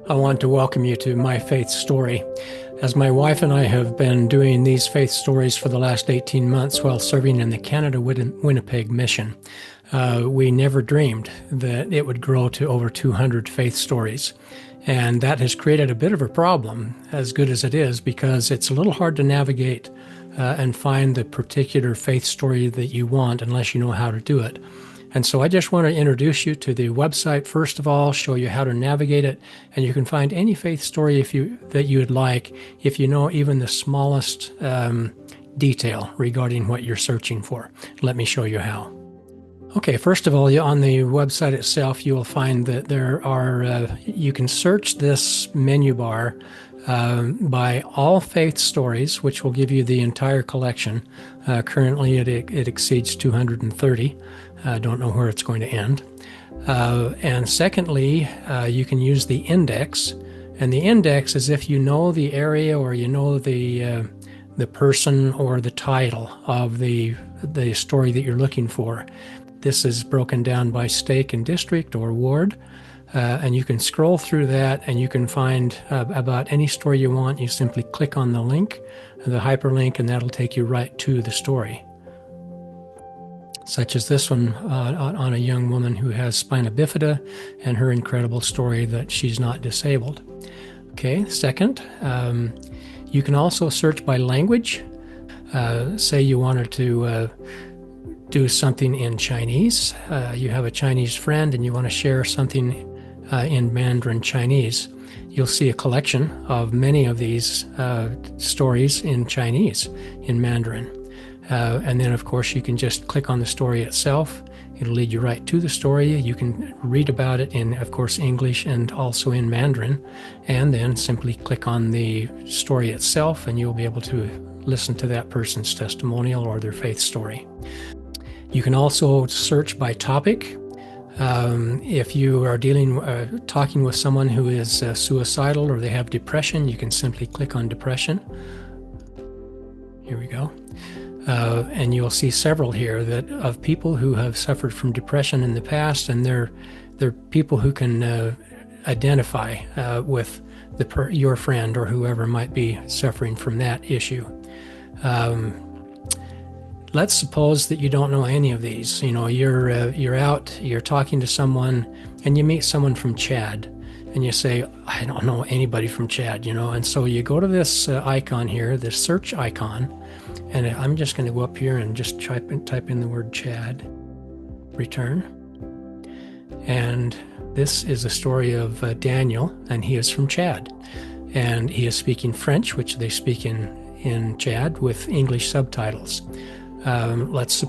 I want to welcome you to My Faith Story. As my wife and I have been doing these faith stories for the last 18 months while serving in the Canada Winnipeg mission, we never dreamed that it would grow to over 200 faith stories. And that has created a bit of a problem, as good as it is, because it's a little hard to navigate and find the particular faith story that you want unless you know how to do it. And so I just want to introduce you to the website, first of all, show you how to navigate it, and you can find any faith story that you would like if you know even the smallest detail regarding what you're searching for. Let me show you how. Okay, first of all, on the website itself, you will find that there are, you can search this menu bar by all faith stories, which will give you the entire collection. Currently, it exceeds 230. I don't know where it's going to end. And secondly, you can use the index. And the index is if you know the area or you know the person or the title of the story that you're looking for. This is broken down by stake and district or ward. And you can scroll through that and you can find about any story you want. You simply click on the link, the hyperlink, and that'll take you right to the story. Such as this one on a young woman who has spina bifida and her incredible story that she's not disabled. Okay, second, you can also search by language. Say you wanted to do something in Chinese. You have a Chinese friend and you want to share something in Mandarin Chinese. You'll see a collection of many of these stories in Chinese, in Mandarin. And then, of course, you can just click on the story itself. It'll lead you right to the story. You can read about it in, of course, English and also in Mandarin. And then simply click on the story itself, and you'll be able to listen to that person's testimonial or their faith story. You can also search by topic. If you are talking with someone who is suicidal or they have depression, you can simply click on depression. Here we go. And you'll see several here of people who have suffered from depression in the past, and they're people who can identify with your friend or whoever might be suffering from that issue. Let's suppose that you don't know any of these. You know, you're out, you're talking to someone, and you meet someone from Chad, and you say, I don't know anybody from Chad, you know, and so you go to this icon here, this search icon, and I'm just going to go up here and just type in the word Chad, return. And this is a story of Daniel, and he is from Chad. And he is speaking French, which they speak in Chad, with English subtitles. Let's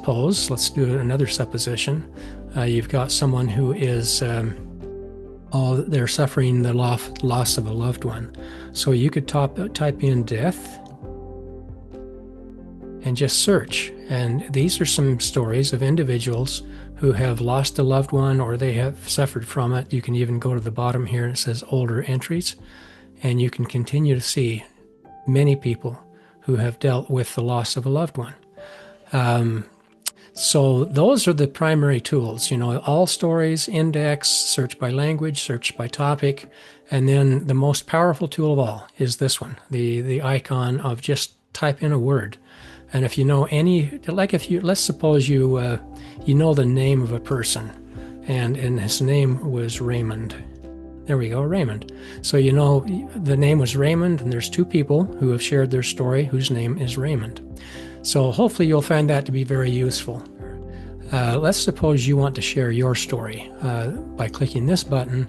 do another supposition. You've got someone who is, they're suffering the loss of a loved one. So you could type in death and just search. And these are some stories of individuals who have lost a loved one or they have suffered from it. You can even go to the bottom here and it says older entries, and you can continue to see many people who have dealt with the loss of a loved one. So those are the primary tools, you know, all stories, index, search by language, search by topic, and then the most powerful tool of all is this one, the icon of just type in a word. And if you know let's suppose you know the name of a person, and his name was Raymond. There we go, Raymond. So you know the name was Raymond, and there's two people who have shared their story whose name is Raymond. So hopefully you'll find that to be very useful. Let's suppose you want to share your story. By clicking this button,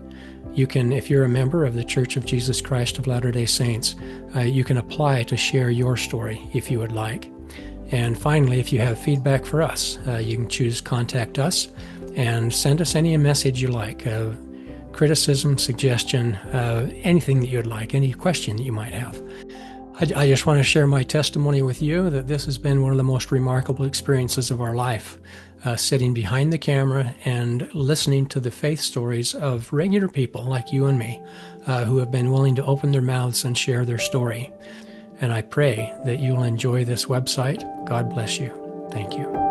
you can, if you're a member of the Church of Jesus Christ of Latter-day Saints, you can apply to share your story if you would like. And finally, if you have feedback for us, you can choose Contact Us and send us any message you like, criticism, suggestion, anything that you'd like, any question that you might have. I just want to share my testimony with you that this has been one of the most remarkable experiences of our life, sitting behind the camera and listening to the faith stories of regular people like you and me who have been willing to open their mouths and share their story. And I pray that you'll enjoy this website. God bless you. Thank you.